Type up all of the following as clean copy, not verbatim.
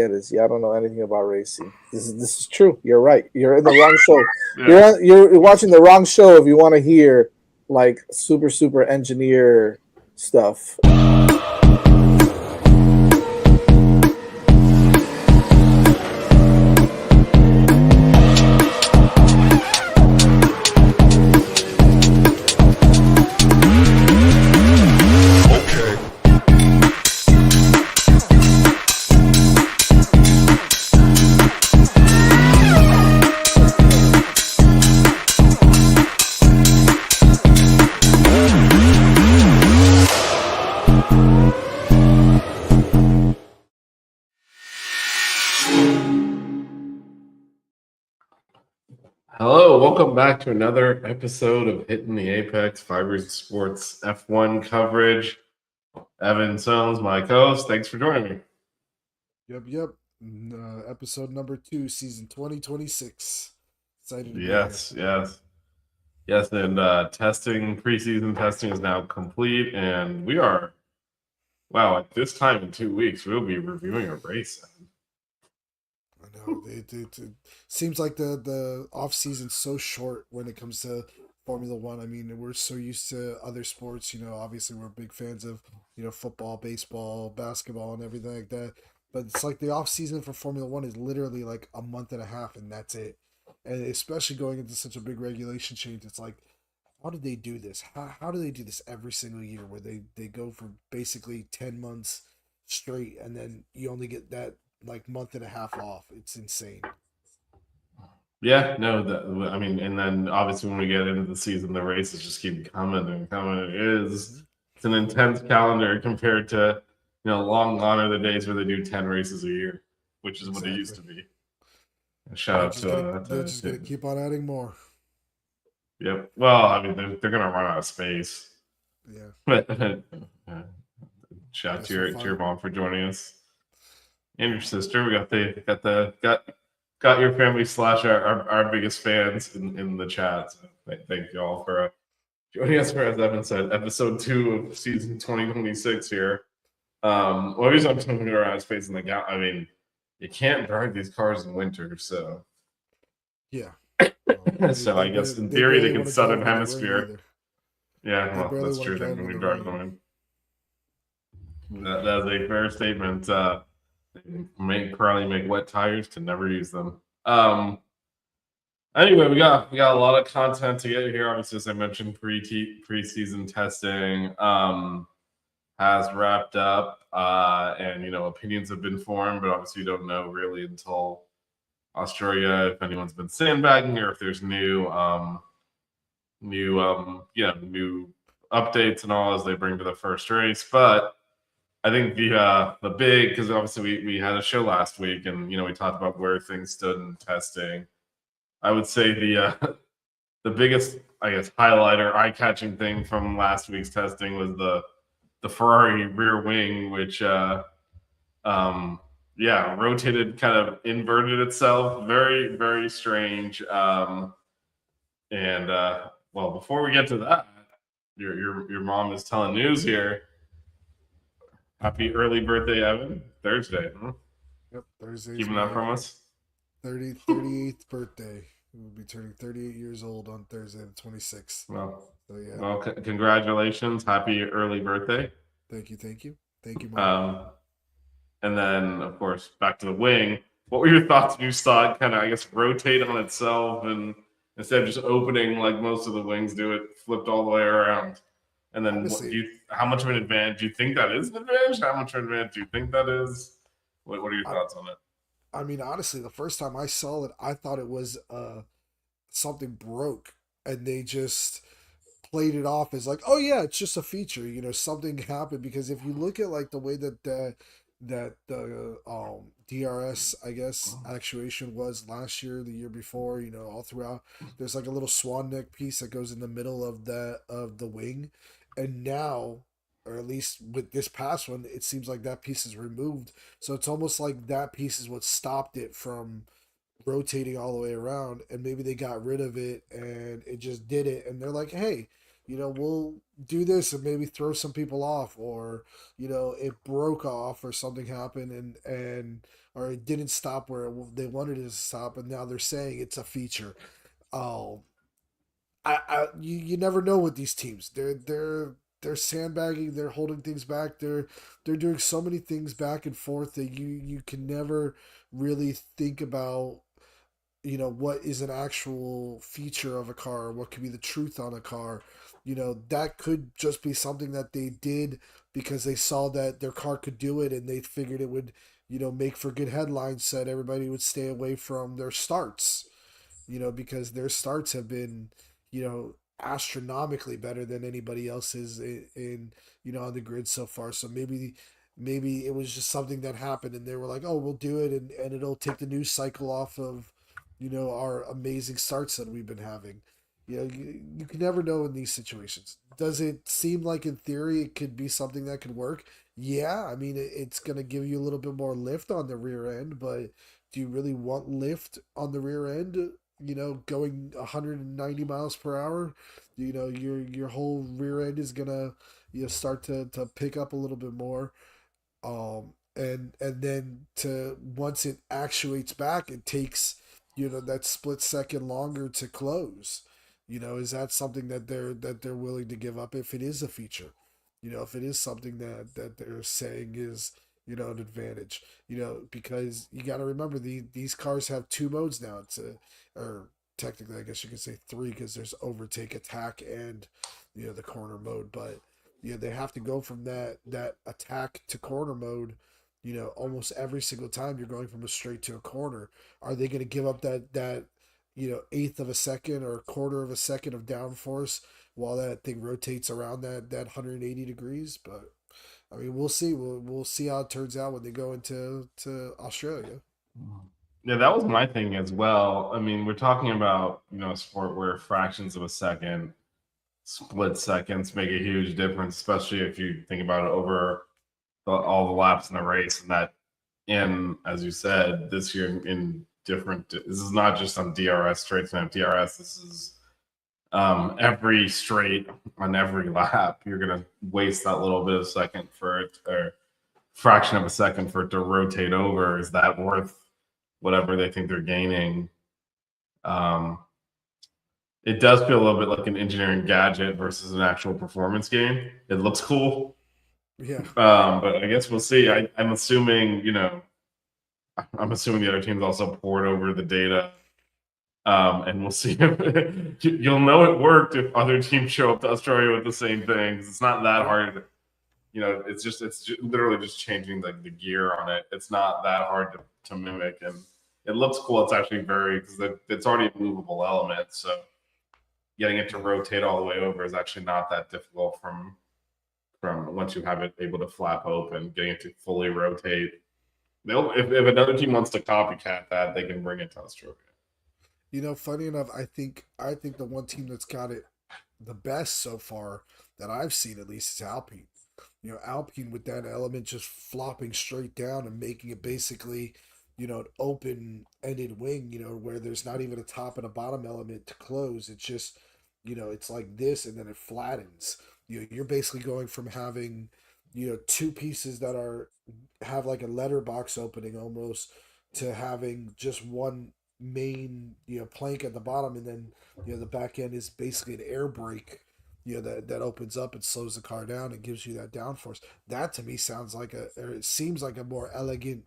get is, yeah, I don't know anything about racing. This is true. You're right. You're in the wrong show. Yeah. You're watching the wrong show if you want to hear like super engineer stuff. Hello, welcome back to another episode of Hitting the Apex Fibers Sports F1 coverage. Evan Sones, my co-host. Thanks for joining me. Yep. Episode number 2, season 2026. Excited to Yes. And preseason testing is now complete, and we are, at this time in 2 weeks, we'll be reviewing a race. I know. It seems like the off season's so short when it comes to Formula One. I mean, we're so used to other sports. Obviously we're big fans of football, baseball, basketball, and everything like that. But it's like the off season for Formula One is literally like a month and a half, and that's it. And especially going into such a big regulation change, it's like, how do they do this? How do they do this every single year where they go for basically 10 months straight, and then you only get that like month and a half off? It's insane. Yeah, no, and then obviously when we get into the season, the races just keep coming and coming. It's an intense calendar compared to, long gone are the days where they do 10 races a year, which is what it used to be. Shout out to they're just gonna keep on adding more. Yep. Well, I mean, they're gonna run out of space. Yeah. But shout out to your mom for joining us, and your sister. We got your family / our biggest fans in the chat. So thank you all for joining us for, as Evan said, episode 2 of season 2026 here. Well, he's not talking around space in the gap. I mean, you can't drive these cars in winter, so yeah. So I guess in theory they can Southern Hemisphere. Yeah, well, that's true. They can drive them in. That's a fair statement. Probably make wet tires to never use them. Anyway, we got a lot of content to get here. Obviously, as I mentioned, preseason testing has wrapped up, and opinions have been formed, but obviously you don't know really until Australia if anyone's been sandbagging or if there's new updates and all as they bring to the first race. But I think the big, because obviously we had a show last week and we talked about where things stood in testing. I would say the biggest, I guess, highlight or eye-catching thing from last week's testing was the Ferrari rear wing, which rotated, kind of inverted itself. Very, very strange. Well, before we get to that, your mom is telling news here. Happy early birthday, Evan. Thursday, huh? Yep, Thursday. Keeping that from us? 38th birthday. We'll be turning 38 years old on Thursday the 26th. Well, congratulations. Happy early birthday. Thank you, Mom. And then, of course, back to the wing. What were your thoughts when you saw it kind of, I guess, rotate on itself and instead of just opening like most of the wings do, it flipped all the way around? And then how much of an advantage do you think that is an advantage? How much of an advantage do you think that is? What are your thoughts on it? I mean, honestly, the first time I saw it, I thought it was something broke, and they just played it off as like, oh yeah, it's just a feature. Something happened, because if you look at like the way that the DRS, I guess, actuation was last year, the year before, all throughout, there's like a little swan neck piece that goes in the middle of the wing, and now, or at least with this past one, it seems like that piece is removed. So it's almost like that piece is what stopped it from rotating all the way around, and maybe they got rid of it and it just did it, and they're like, hey, we'll do this and maybe throw some people off, or it broke off or something happened, and or it didn't stop where they wanted it to stop, and now they're saying it's a feature. Oh, you never know with these teams. They're sandbagging. They're holding things back. They're doing so many things back and forth that you can never really think about what is an actual feature of a car, what could be the truth on a car. That could just be something that they did because they saw that their car could do it, and they figured it would make for good headlines, so that everybody would stay away from their starts, because their starts have been, astronomically better than anybody else's on the grid so far. So maybe it was just something that happened, and they were like, oh, we'll do it, and it'll take the news cycle off of our amazing starts that we've been having. You can never know in these situations. Does it seem like in theory it could be something that could work? Yeah, I mean it's going to give you a little bit more lift on the rear end, but do you really want lift on the rear end? Going 190 miles per hour, your whole rear end is gonna start to pick up a little bit more. And then to once it actuates back, it takes that split second longer to close. Is that something that they're willing to give up if it is a feature? If it is something that they're saying is an advantage. Because you got to remember these cars have two modes now. Or technically I guess you could say three, because there's overtake, attack, and the corner mode. But they have to go from that attack to corner mode. Almost every single time you're going from a straight to a corner. Are they going to give up that eighth of a second or a quarter of a second of downforce while that thing rotates around that 180 degrees? But I mean, we'll see. We'll see how it turns out when they go into Australia. Yeah, that was my thing as well. I mean, we're talking about, a sport where fractions of a second, split seconds make a huge difference, especially if you think about it over all the laps in the race. And that, as you said, this year in different, this is not just on DRS, straight snap DRS. This is every straight on every lap. You're going to waste that little bit of second for it, or fraction of a second for it to rotate over. Is that worth whatever they think they're gaining? It does feel a little bit like an engineering gadget versus an actual performance game. It looks cool, Yeah. but I guess we'll see. I'm assuming, I'm assuming the other teams also poured over the data, and we'll see if you'll know it worked if other teams show up to Australia with the same things. It's not that hard. It's literally just changing the gear on it. It's not that hard to mimic, and it looks cool. It's actually because it's already a movable element, so getting it to rotate all the way over is actually not that difficult from once you have it able to flap open, getting it to fully rotate. If another team wants to copycat that, they can bring it to Australia. Funny enough, I think the one team that's got it the best so far that I've seen, at least, is Alpine. Alpine with that element just flopping straight down and making it basically, an open-ended wing, where there's not even a top and a bottom element to close. It's just, it's like this, and then it flattens. You're basically going from having, two pieces that have like a letterbox opening almost, to having just one main, plank at the bottom, and then, the back end is basically an air brake, that opens up and slows the car down and gives you that downforce. That to me it seems like a more elegant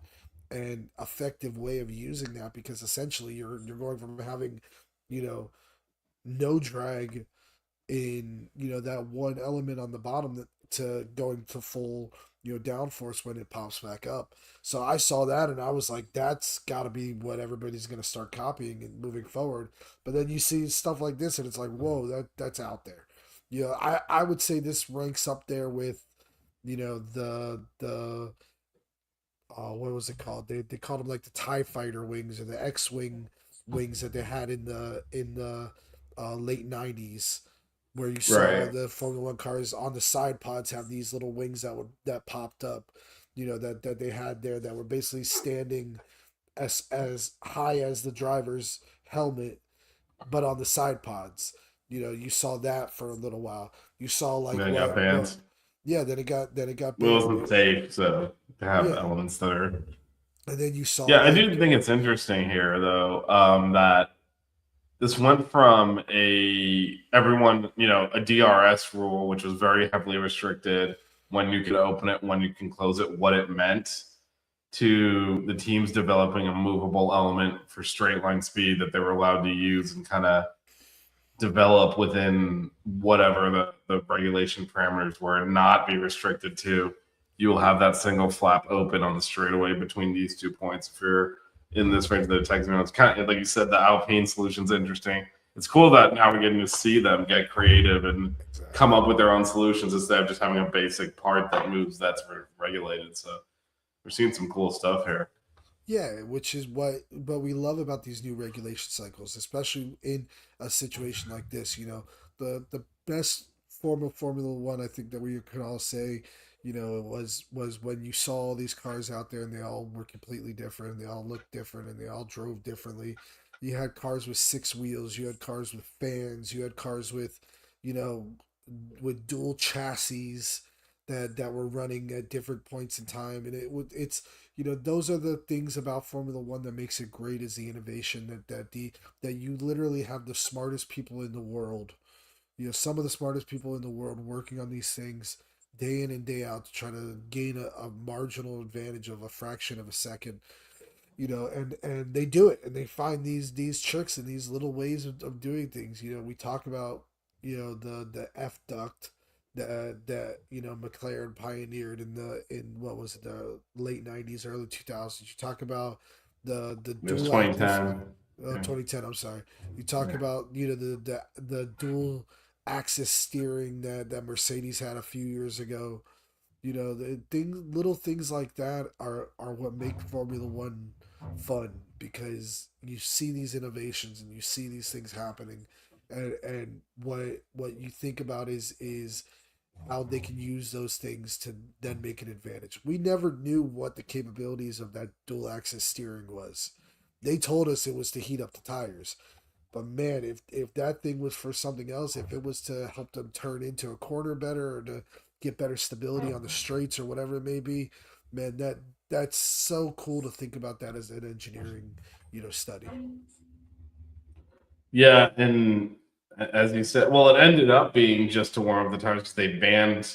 and effective way of using that, because essentially you're going from having, you know, no drag in, that one element on the bottom to going to full, downforce when it pops back up. So I saw that and I was like, that's got to be what everybody's going to start copying and moving forward. But then you see stuff like this and it's like, whoa, that's out there. I would say this ranks up there with, the what was it called? They called them like the TIE fighter wings or the X-wing wings that they had in the late 90s, where you saw Right. the Formula One cars on the side pods have these little wings that popped up, that they had there, that were basically standing as high as the driver's helmet, but on the side pods. You know, you saw that for a little while. You saw And like then it got what banned. yeah, then it got Well, it banned. wasn't safe, so to have Yeah, elements that are. and then you saw Yeah, I do like think it's interesting here, though, that this went from a everyone, a DRS rule, which was very heavily restricted when you could open it, when you can close it, what it meant, to the teams developing a movable element for straight line speed that they were allowed to use and kind of develop within whatever the regulation parameters were and not be restricted to. You will have that single flap open on the straightaway between these 2 points if you're in this range of the text. It's kind of like you said, the Alpine solution's interesting. It's cool that now we're getting to see them get creative and come exactly. up with their own solutions instead of just having a basic part that moves that's regulated. So we're seeing some cool stuff here. Yeah, which is what we love about these new regulation cycles, especially in a situation like this. You know, the best form of Formula One, I think that we could all say, you know, was when you saw all these cars out there and they all were completely different, they all looked different, and they all drove differently. You had cars with six wheels, you had cars with fans, you had cars with, you know, with dual chassis that were running at different points in time, and it's you know, those are the things about Formula One that makes it great, is the innovation that you literally have the smartest people in the world, you know, some of the smartest people in the world working on these things day in and day out to try to gain a marginal advantage of a fraction of a second, you know, and they do it, and they find these tricks and these little ways of doing things. You know, we talk about, you know, the F duct that you know McLaren pioneered in what was it, the late 90s, early 2000s. You talk about the It was dual active 2010. Yeah. 2010, I'm sorry. You talk Yeah. about, you know, the dual axis steering that Mercedes had a few years ago. You know, little things like that are what make Formula One fun, because you see these innovations and you see these things happening, and what you think about is how they can use those things to then make an advantage. We never knew what the capabilities of that dual axis steering was. They told us it was to heat up the tires. But man, if that thing was for something else, if it was to help them turn into a corner better, or to get better stability on the straights or whatever it may be, man, that's so cool to think about that as an engineering, you know, study. Yeah, and as you said, well, it ended up being just to warm up the tires because they banned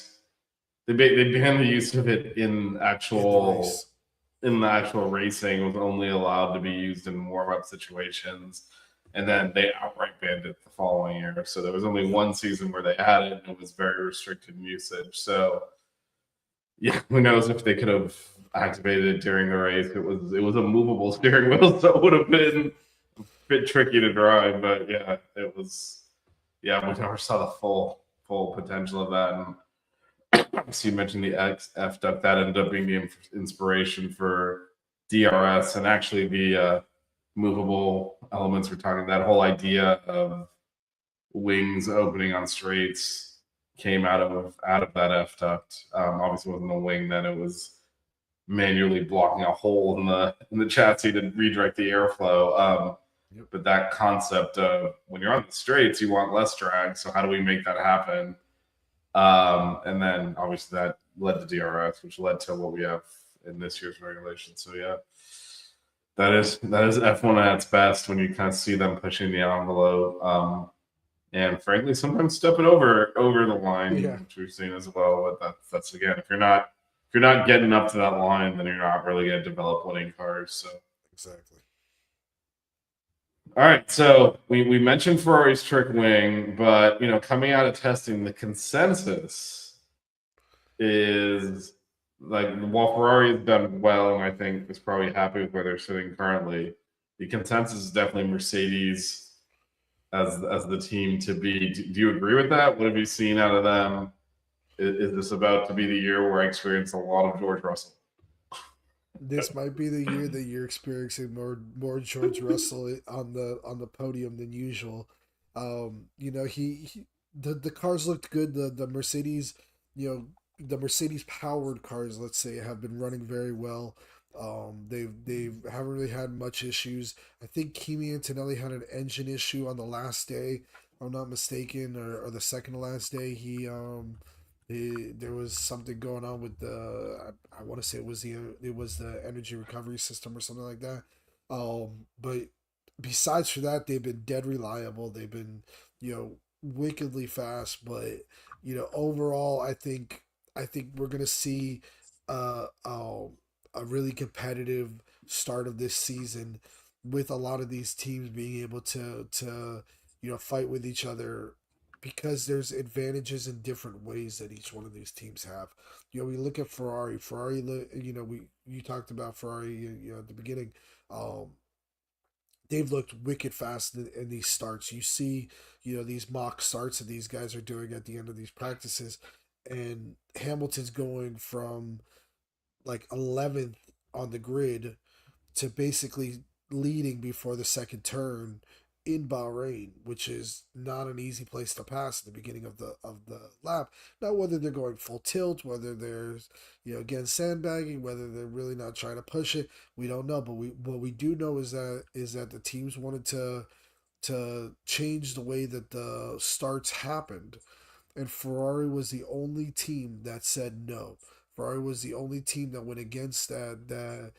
the use of it In the race. in the actual racing. It was only allowed to be used in warm up situations, and then they outright banned it the following year. So there was only Yep. one season where they had it, and it was very restricted in usage. So yeah, who knows if they could have activated it during the race? It was a movable steering wheel, so it would have been bit tricky to drive, but yeah, it was. Yeah, we never saw the full potential of that. And so you mentioned the F duct that ended up being the inspiration for DRS and actually the movable elements. We're talking that whole idea of wings opening on straights came out of that F duct. Obviously, it wasn't a wing then; it was manually blocking a hole in the chassis to redirect the airflow. Yep. But that concept of when you're on the straights, you want less drag. So how do we make that happen? And then obviously that led to DRS, which led to what we have in this year's regulation. So yeah, that is F1 at its best when you kind of see them pushing the envelope. And frankly, sometimes stepping over the line, Yeah. which we've seen as well. But that's again, if you're not getting up to that line, then you're not really going to develop winning cars. So Exactly. all right, so we mentioned Ferrari's trick wing, but coming out of testing, the consensus is like while Ferrari has done well, and I think is probably happy with where they're sitting currently. The consensus is definitely Mercedes as the team to be. Do you agree with that? What have you seen out of them? Is this about to be the year where I experience a lot of George Russell? This might be the year that you're experiencing more George Russell on the podium than usual. You know, the cars looked good. The Mercedes, you know, the Mercedes powered cars, let's say, have been running very well. They've haven't really had much issues. I think Kimi Antonelli had an engine issue on the last day I'm not mistaken, or the second to last day, there was something going on with I want to say it was the energy recovery system or something like that. But besides for that, they've been dead reliable. They've been, wickedly fast. But overall, I think we're gonna see uh, um, a really competitive start of this season, with a lot of these teams being able to fight with each other, because there's advantages in different ways that each one of these teams have. We look at Ferrari. You talked about Ferrari, at the beginning. Um, they've looked wicked fast in these starts. You see, these mock starts that these guys are doing at the end of these practices, and Hamilton's going from like 11th on the grid to basically leading before the second turn in Bahrain, which is not an easy place to pass at the beginning of the lap. Now, whether they're going full tilt, whether there's again sandbagging, whether they're really not trying to push it, we don't know. But what we do know is that the teams wanted to change the way that the starts happened, and Ferrari was the only team that said no. Ferrari was the only team that went against the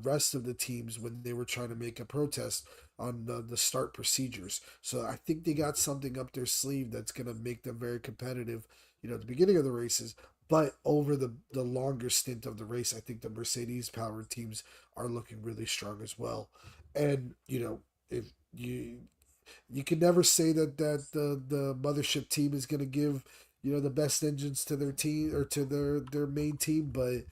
rest of the teams when they were trying to make a protest on the start procedures. So I think they got something up their sleeve that's going to make them very competitive, at the beginning of the races. But over the longer stint of the race, I think the Mercedes powered teams are looking really strong as well. And if you can never say that the mothership team is going to give the best engines to their team or to their main team, but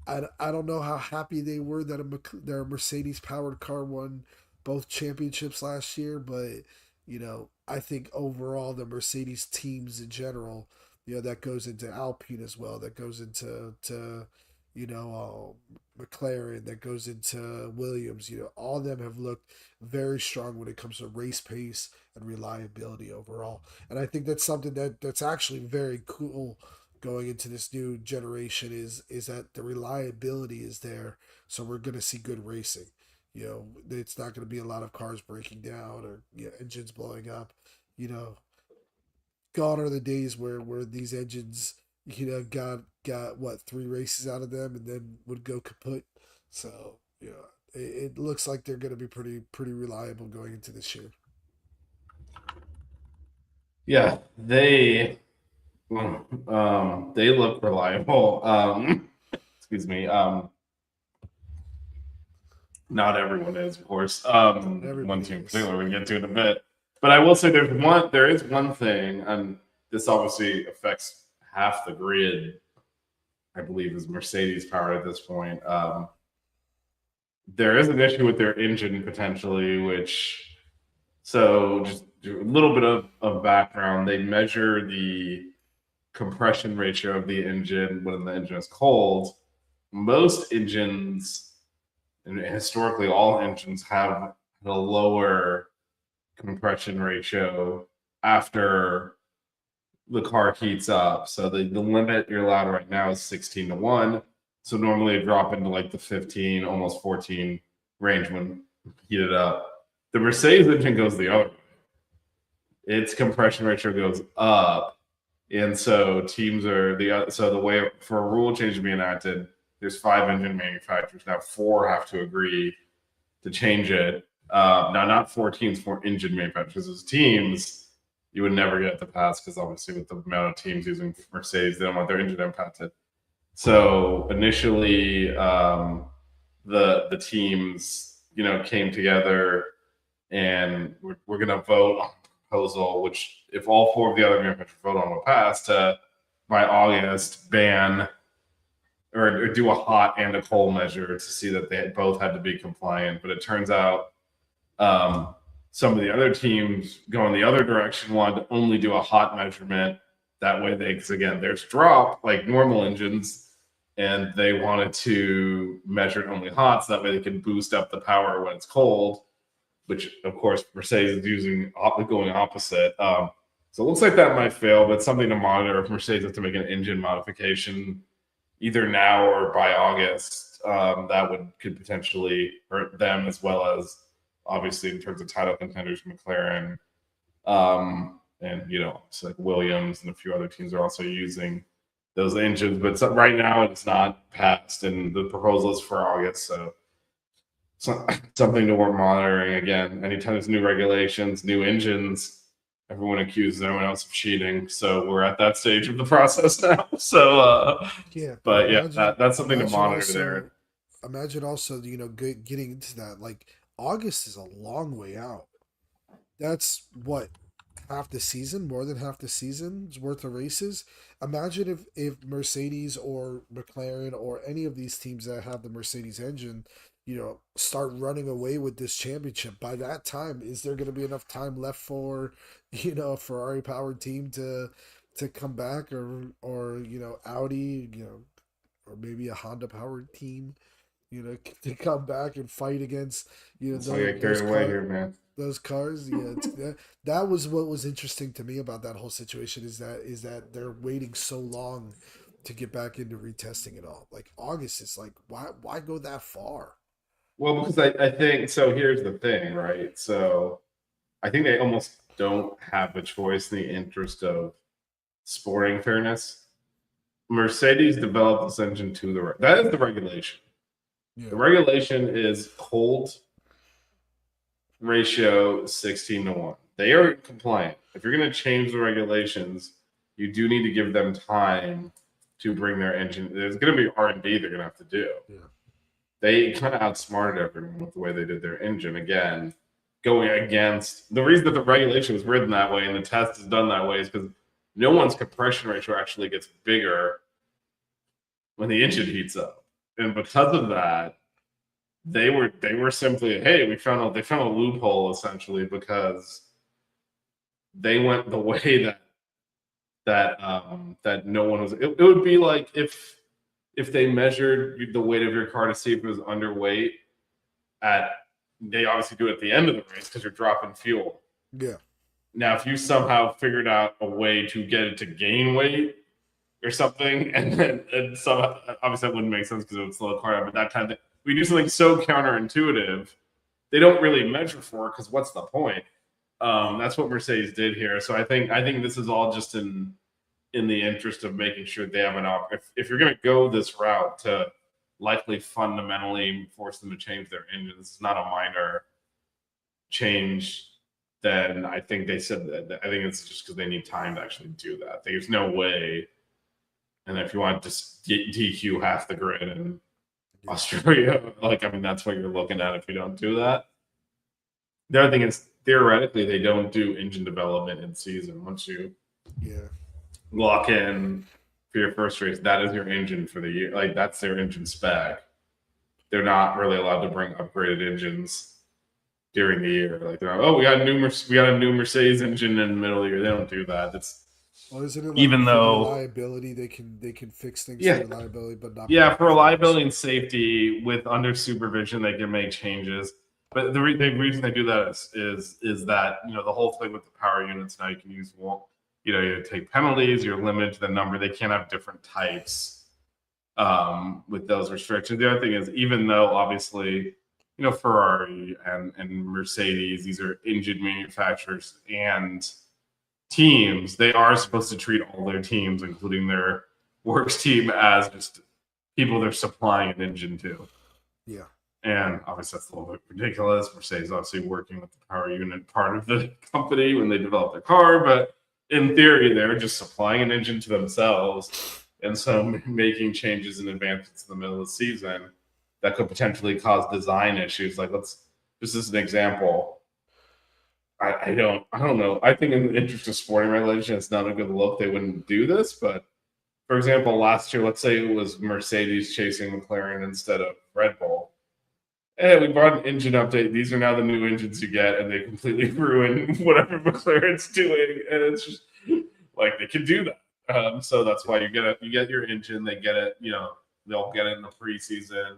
I don't know how happy they were that their Mercedes powered car won both championships last year, but I think overall the Mercedes teams in general, that goes into Alpine as well, that goes into McLaren, that goes into Williams. All of them have looked very strong when it comes to race pace and reliability overall. And I think that's something that's actually very cool going into this new generation, is that the reliability is there. So we're going to see good racing. It's not going to be a lot of cars breaking down or engines blowing up. You know, Gone are the days where these engines, got what, three races out of them and then would go kaput. So it looks like they're going to be pretty reliable going into this year. Yeah, they look reliable. Excuse me. Not everyone is, of course. One team in particular we can get to in a bit. But I will say there is one thing, and this obviously affects half the grid, I believe, is Mercedes powered at this point. There is an issue with their engine potentially, so just a little bit of background. They measure the compression ratio of the engine when the engine is cold. Most engines, and historically all engines, have a lower compression ratio after the car heats up. So the limit you're allowed right now is 16-1. So normally it drop into like the 15, almost 14 range when heated up. The Mercedes engine goes the other way. Its compression ratio goes up. And so the way for a rule change to be enacted, there's 5 engine manufacturers. Now 4 have to agree to change it. Now, not 4 teams, 4 engine manufacturers. As teams, you would never get it to pass because obviously with the amount of teams using Mercedes, they don't want their engine impacted. So initially, the teams, came together, and we're going to vote on a proposal, which if all 4 of the other manufacturers vote on will pass, to by August ban or do a hot and a cold measure to see that they both had to be compliant. But it turns out some of the other teams going the other direction wanted to only do a hot measurement. That way because again, there's drop like normal engines, and they wanted to measure it only hot, so that way they can boost up the power when it's cold, which of course Mercedes is going opposite. So it looks like that might fail, but something to monitor if Mercedes has to make an engine modification either now or by August. That could potentially hurt them, as well as obviously in terms of title contenders, McLaren And it's like Williams and a few other teams are also using those engines, but right now it's not passed, and the proposal is for August. So something that we're monitoring again. Anytime there's new regulations, new engines, everyone accuses everyone else of cheating. So we're at that stage of the process now. So, Yeah, but yeah, imagine, that's something to imagine monitor there. also, imagine also, getting into that. Like August is a long way out. That's what, half the season, more than half the season's worth of races. Imagine if Mercedes or McLaren or any of these teams that have the Mercedes engine, start running away with this championship. By that time, is there going to be enough time left for, a Ferrari powered team to come back, or Audi, or maybe a Honda powered team, to come back and fight against, So I get carried away here, man. those cars. Yeah, that was what was interesting to me about that whole situation, is that they're waiting so long to get back into retesting it all. Like August is like, why go that far? Well, because I think so. Here's the thing, right? So I think they almost don't have a choice in the interest of sporting fairness. Mercedes developed this engine to that is the regulation. Yeah. The regulation is cold ratio 16-1. They are compliant. If you're going to change the regulations, you do need to give them time to bring their engine. There's going to be R&D they're going to have to do. Yeah. They kind of outsmarted everyone with the way they did their engine. Again, going against the reason that the regulation was written that way and the test is done that way is because no one's compression ratio actually gets bigger when the engine heats up, and because of that, they were simply, hey, they found a loophole essentially, because they went the way that no one was. It would be like if they measured the weight of your car to see if it was underweight. They obviously do it at the end of the race because you're dropping fuel. Yeah. Now, if you somehow figured out a way to get it to gain weight or something, and somehow, obviously that wouldn't make sense because it would slow the car down, but that kind of thing, we do something so counterintuitive, they don't really measure for it, because what's the point? That's what Mercedes did here. So I think this is all just in the interest of making sure they have if you're going to go this route to likely fundamentally force them to change their engine, this is not a minor change, then I think they said that. I think it's just because they need time to actually do that. There's no way. And if you want to just DQ half the grid in Australia, that's what you're looking at if you don't do that. The other thing is, theoretically, they don't do engine development in season. Once you lock in for your first race, that is your engine for the year. Like, that's their engine spec. They're not really allowed to bring upgraded engines during the year. Like, they're like, oh, we got a new Mercedes engine in the middle of the year. They don't do that. Isn't it like, even though reliability, they can fix things for reliability, but not for reliability and safety, with under supervision they can make changes. But the reason they do that is that the whole thing with the power units, now you can use you take penalties, you're limited to the number. They can't have different types with those restrictions. The other thing is, even though obviously Ferrari and Mercedes, these are engine manufacturers and teams, they are supposed to treat all their teams, including their works team, as just people they're supplying an engine to. Yeah. And obviously that's a little bit ridiculous. Mercedes obviously working with the power unit part of the company when they develop their car, but in theory they're just supplying an engine to themselves, and so making changes and advancements in the middle of the season that could potentially cause design issues. Like, this is an example. I don't know. I think in the interest of sporting regulation, it's not a good look. They wouldn't do this. But for example, last year, let's say it was Mercedes chasing McLaren instead of Red Bull. Hey, we brought an engine update. These are now the new engines you get, and they completely ruin whatever McLaren's doing. And it's just like, they can do that. So that's why you get your engine. They get it. They'll get it in the preseason.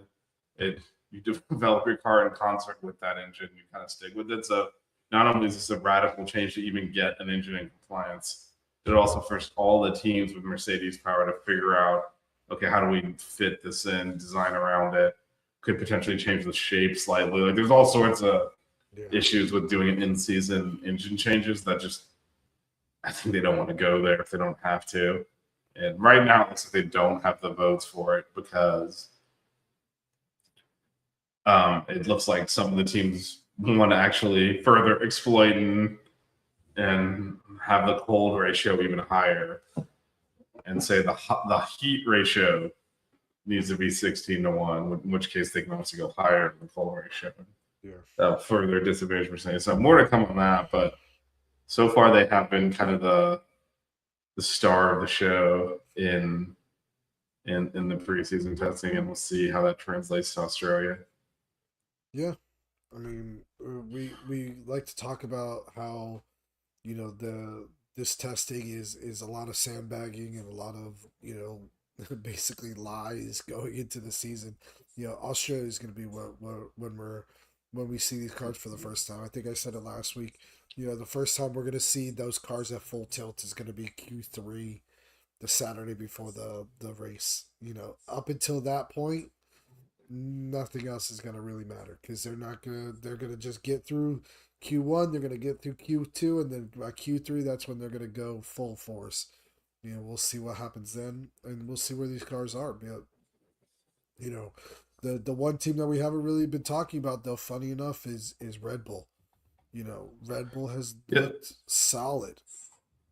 You develop your car in concert with that engine. You kind of stick with it. So not only is this a radical change to even get an engine in compliance, but it also forced all the teams with Mercedes power to figure out, okay, how do we fit this in, design around it? Could potentially change the shape slightly. Like, there's all sorts of Yeah. issues with doing in-season engine changes that just I think they don't want to go there if they don't have to. And right now, it looks like they don't have the votes for it because it looks like some of the teams want to actually further exploit and have the cold ratio even higher, and say the heat ratio needs to be 16-1, in which case they can also go higher than the cold ratio. Yeah. Further disadvantage percentage. So more to come on that, but so far they have been kind of the star of the show in the preseason testing, and we'll see how that translates to Australia. Yeah. I mean, we like to talk about how this testing is a lot of sandbagging and a lot of basically lies going into the season. Australia is going to be when we see these cars for the first time. I think I said it last week. The first time we're going to see those cars at full tilt is going to be Q3, the Saturday before the race. Up until that point, nothing else is going to really matter because they're going to just get through Q1, they're going to get through Q2, and then by Q3 that's when they're going to go full force. We'll see what happens then, and we'll see where these cars are. You know the one team that we haven't really been talking about, though, funny enough, is Red Bull. Red Bull has looked solid.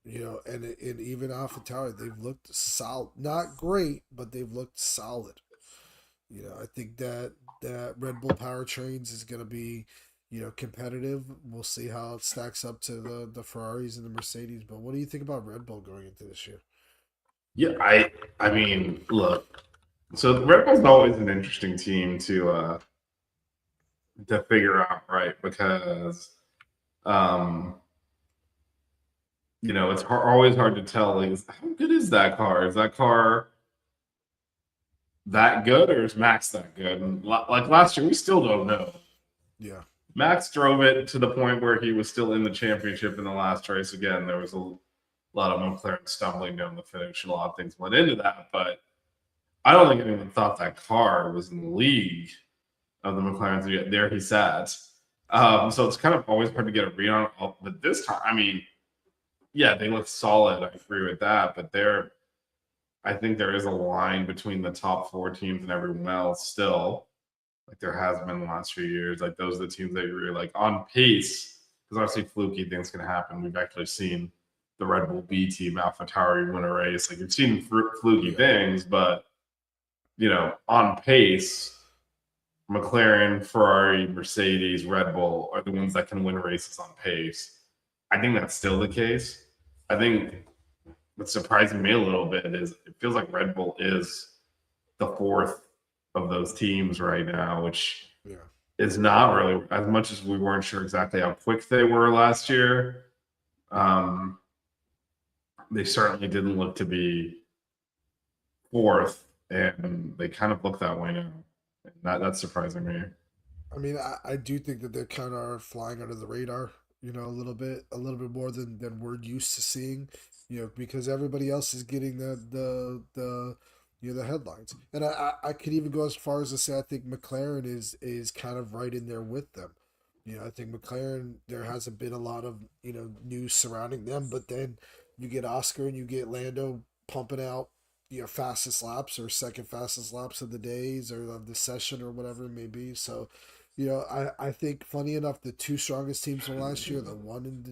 And even AlphaTauri, they've looked solid. Not great, but they've looked solid. I think that Red Bull powertrains is going to be, competitive. We'll see how it stacks up to the Ferraris and the Mercedes. But what do you think about Red Bull going into this year? Yeah, I mean, look, so Red Bull's always an interesting team to figure out, right? Because it's always hard to tell. Like, how good is that car? Is that car that good, or is Max that good? And like last year, we still don't know. Yeah. Max drove it to the point where he was still in the championship in the last race. Again, there was a lot of McLaren stumbling down the finish. A lot of things went into that, but I don't think anyone thought that car was in the league of the McLarens. There he sat. So it's kind of always hard to get a read on it. But this time, I mean, yeah, they look solid. I agree with that. But I think there is a line between the top four teams and everyone else still. Like there has been the last few years. Like those are the teams that you're really like on pace. Because obviously fluky things can happen. We've actually seen the Red Bull B team, AlphaTauri, win a race. Like you've seen fluky things, but on pace, McLaren, Ferrari, Mercedes, Red Bull are the ones that can win races on pace. I think that's still the case. I think what's surprising me a little bit is it feels like Red Bull is the fourth of those teams right now, which is not really as much as we weren't sure exactly how quick they were last year. They certainly didn't look to be fourth, and they kind of look that way now. That's surprising me. I mean, I do think that they're kind of flying under the radar, a little bit more than we're used to seeing, because everybody else is getting the headlines. And I could even go as far as to say I think McLaren is kind of right in there with them. I think McLaren, there hasn't been a lot of, news surrounding them, but then you get Oscar and you get Lando pumping out, fastest laps or second fastest laps of the days or of the session or whatever it may be. So, I think funny enough, the two strongest teams from last year, the one and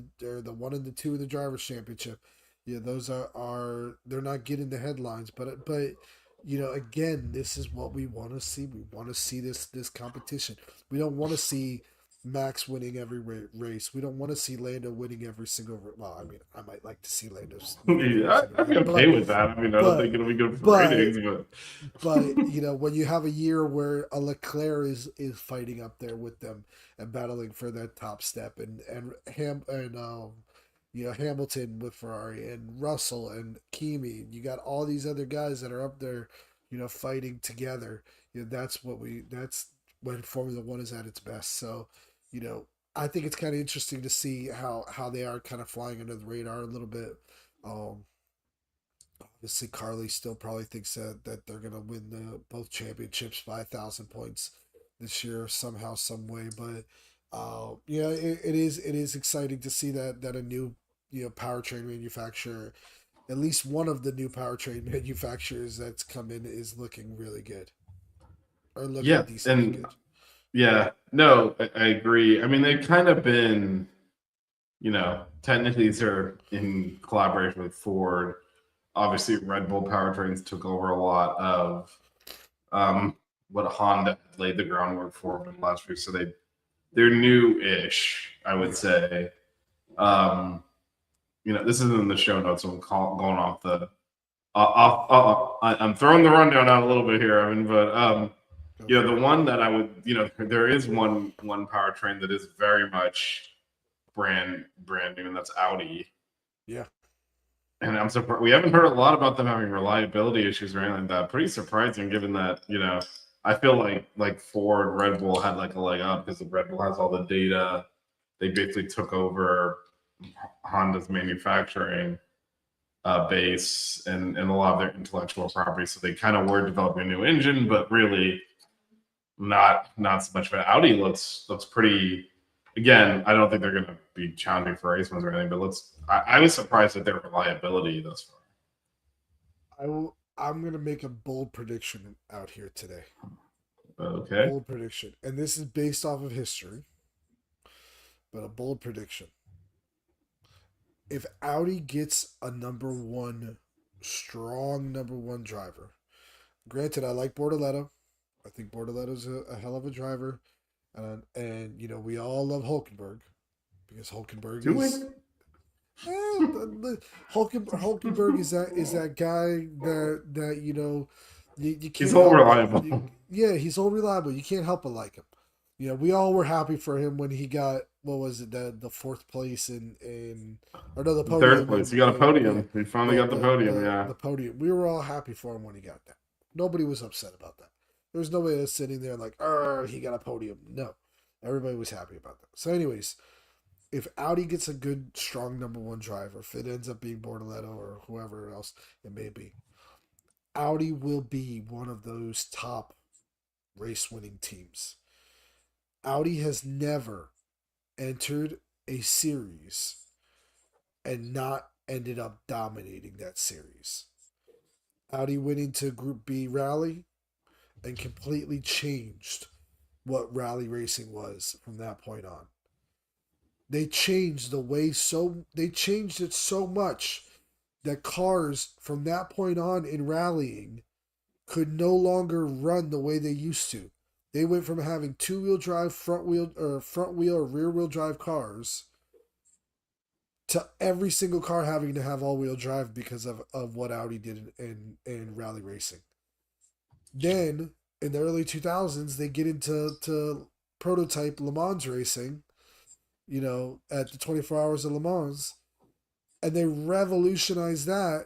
the two in the drivers' championship, those are they're not getting the headlines, but again, this is what we want to see. We want to see this competition. We don't want to see Max winning every race. We don't want to see Lando winning every single. Well, I mean, I might like to see Lando's. Yeah, I'd be okay with that. I mean, I don't think it'll be good for ratings, but when you have a year where a Leclerc is fighting up there with them and battling for that top step, and Hamilton with Ferrari and Russell and Kimi, you got all these other guys that are up there, fighting together. That's when Formula One is at its best. So, I think it's kind of interesting to see how they are kind of flying under the radar a little bit. Obviously, Carly still probably thinks that they're gonna win both championships by 1,000 points this year somehow, some way. But it is exciting to see that a new powertrain manufacturer, at least one of the new powertrain manufacturers that's come in, is looking really good or looking Yeah, decently and good. yeah, no, I agree. I mean, they've kind of been, technically these are in collaboration with Ford. Obviously, Red Bull powertrains took over a lot of um, what Honda laid the groundwork for in the last few. So they're new-ish, I would Yeah. say. Um, this isn't in the show notes. So I'm going off the I'm throwing the rundown out a little bit here, Evan, but Go for the it. one that I would, there is one powertrain that is very much brand new, and that's Audi. Yeah. And I'm surprised we haven't heard a lot about them having reliability issues or anything like that. Pretty surprising, given that I feel like Ford, Red Bull had like a leg up because Red Bull has all the data. They basically took over Honda's manufacturing base and a lot of their intellectual property. So they kind of were developing a new engine, but really not so much. But Audi looks pretty. Again, I don't think they're going to be challenging for race wins or anything, but I was surprised at their reliability thus I'm gonna make a bold prediction out here today. far. Okay. Bold prediction, and this is based off of history, but a bold prediction. If Audi gets a strong number one driver, granted, I like Bortoleto. I think Bortoletto's a hell of a driver, and we all love Hulkenberg because Hulkenberg Do we? is Hulkenberg is that guy that you He's can't all help reliable. yeah, he's all reliable. You can't help but like him. We all were happy for him when he got, what was it, the fourth place in or no, the Third podium place. He got a podium. He finally yeah, got the podium. Yeah. the podium. We were all happy for him when he got that. Nobody was upset about that. There was nobody that's sitting there like, he got a podium. No, everybody was happy about that. So, anyways, if Audi gets a good, strong number one driver, if it ends up being Bortoleto or whoever else it may be, Audi will be one of those top race winning teams. Audi has never entered a series and not ended up dominating that series. Audi went into Group B rally and completely changed what rally racing was from that point on. They changed it so much that cars from that point on in rallying could no longer run the way they used to. They went from having two-wheel drive, front wheel or rear wheel drive cars to every single car having to have all-wheel drive because of what Audi did in rally racing. Then in the early 2000s, they get into prototype Le Mans racing, at the 24 Hours of Le Mans, and they revolutionized that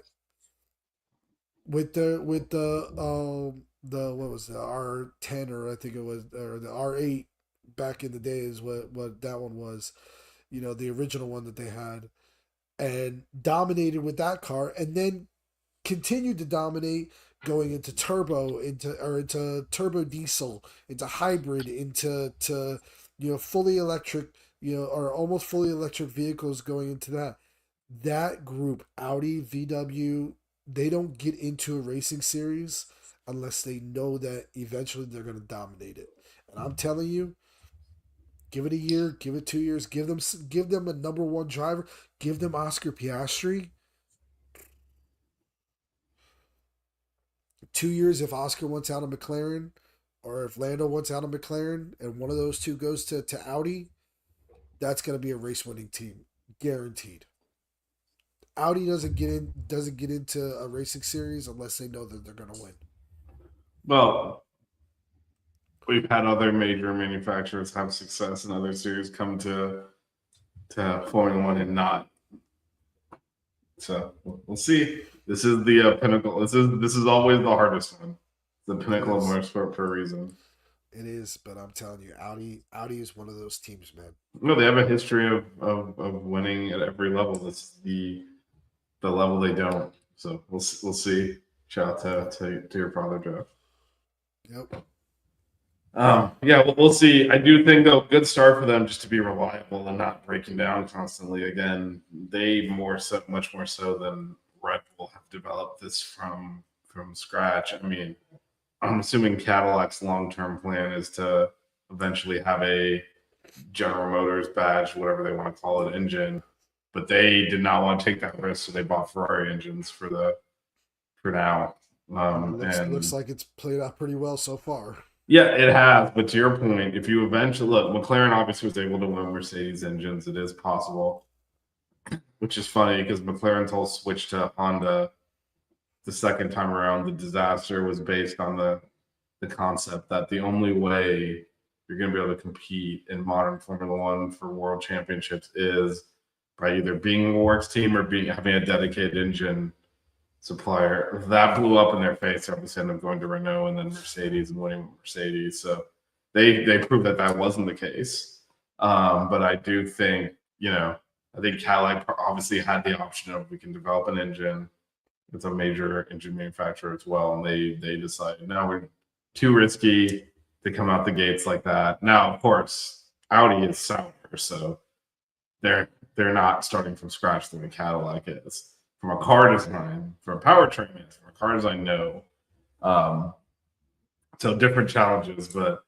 with the what was the R10, or I think it was, or the R8 back in the day is what that one was, the original one that they had, and dominated with that car, and then continued to dominate going into turbo diesel, into hybrid, into fully electric, or almost fully electric vehicles going into that. That group, Audi, VW, they don't get into a racing series unless they know that eventually they're going to dominate it. And I'm telling you, give it a year, give it 2 years, give them a number one driver, give them Oscar Piastri. 2 years, if Oscar wants out of McLaren, or if Lando wants out of McLaren, and one of those two goes to Audi, that's going to be a race winning team, guaranteed. Audi doesn't get into a racing series unless they know that they're going to win. Well, we've had other major manufacturers have success in other series come to Formula One and not. So we'll see. This is the pinnacle. This is always the hardest one. The pinnacle of motorsport for a reason. It is, but I'm telling you, Audi is one of those teams, man. No, they have a history of winning at every level. That's the level they don't. So we'll see. Shout out to your father, Jeff. Yep. Yeah, we'll see. I do think though, good start for them just to be reliable and not breaking down constantly. Again, they much more so than Red Bull have developed this from scratch. I mean, I'm assuming Cadillac's long term plan is to eventually have a General Motors badge, whatever they want to call it, engine. But they did not want to take that risk, so they bought Ferrari engines for now. Looks And like it's played out pretty well so far. yeah, it has. But to your point, if you eventually look, McLaren obviously was able to win Mercedes engines. It is possible, which is funny because McLaren's whole switch to Honda the second time around, the disaster was based on the concept that the only way you're going to be able to compete in modern Formula One for world championships is by either being a works team or having a dedicated engine supplier. That blew up in their face. They obviously ended up going to Renault and then Mercedes and winning Mercedes. So they proved that that wasn't the case. But I do think, I think Cadillac obviously had the option of we can develop an engine. It's a major engine manufacturer as well, and they decided now we're too risky to come out the gates like that. Now, of course, Audi is sour, so they're not starting from scratch the way Cadillac is. From a car design, from a powertrain, yes. From a car design, no. Um, so different challenges, but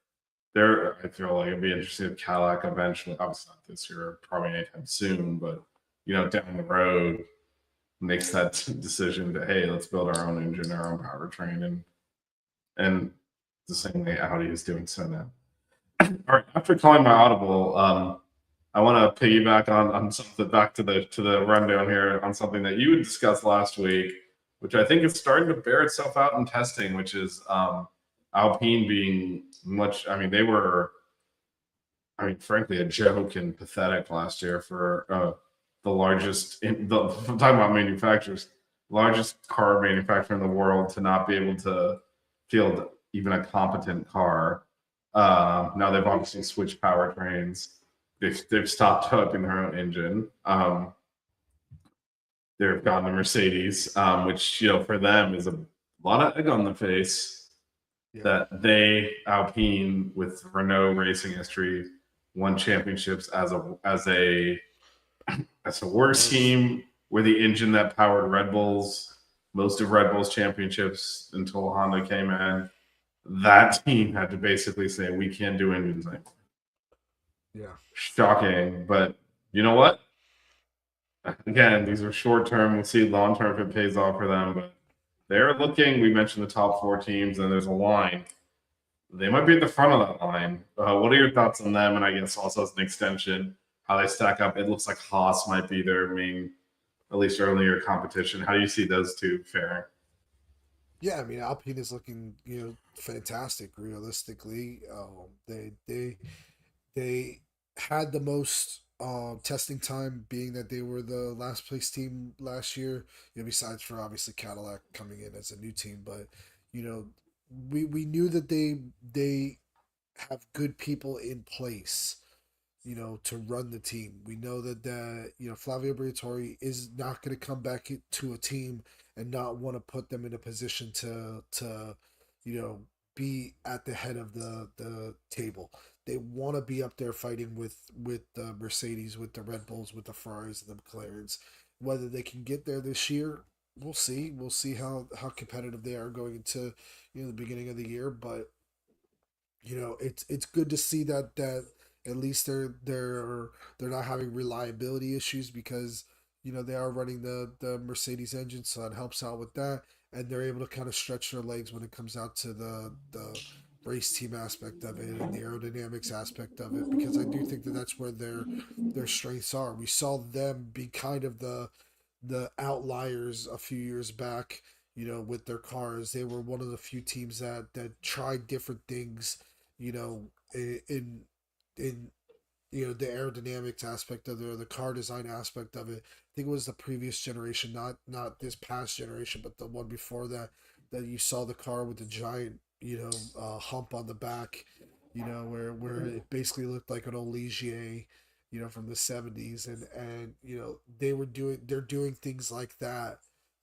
there, I feel like it'd be interesting if Cadillac eventually, obviously not this year, probably anytime soon, but down the road, makes that decision to hey, let's build our own engine, our own powertrain, and the same way Audi is doing so now. All right, after calling my audible, I want to piggyback on something back to the rundown here on something that you had discussed last week, which I think is starting to bear itself out in testing, which is Alpine being much. I mean, they were, frankly, a joke and pathetic last year for the largest. I'm talking about manufacturers, largest car manufacturer in the world to not be able to field even a competent car. Now they've obviously switched powertrains. They've stopped developing their own engine. They've gone to Mercedes, which for them is a lot of egg on the face. Yeah. That they Alpine with Renault racing history won championships as a works team. We're the engine that powered Red Bull's most of Red Bull's championships until Honda came in. That team had to basically say we can't do engines anymore. Yeah. Shocking, but you know what? Again, these are short term. We'll see long term if it pays off for them. But they're looking. We mentioned the top 4 teams, and there's a line. They might be at the front of that line. What are your thoughts on them? And I guess also as an extension, how they stack up. It looks like Haas might be their main, at least earlier competition. How do you see those two faring? Yeah, I mean Alpine is looking, fantastic. Realistically, they had the most testing time, being that they were the last place team last year. Besides for obviously Cadillac coming in as a new team, but you know, we knew that they have good people in place, to run the team. We know that Flavio Briatore is not going to come back to a team and not want to put them in a position to you know be at the head of the table. They want to be up there fighting with the Mercedes, with the Red Bulls, with the Ferraris, and the McLarens. Whether they can get there this year, we'll see. We'll see how competitive they are going into the beginning of the year, but it's good to see that at least they're not having reliability issues, because they are running the Mercedes engine, so that helps out with that, and they're able to kind of stretch their legs when it comes out to the race team aspect of it and the aerodynamics aspect of it, because I do think that that's where their strengths are. We saw them be kind of the outliers a few years back, with their cars. They were one of the few teams that tried different things, in in the aerodynamics aspect of it, or the car design aspect of it. I think it was the previous generation, not this past generation, but the one before that you saw the car with the giant hump on the back, where it basically looked like an old Ligier, from the 70s, and they're doing things like that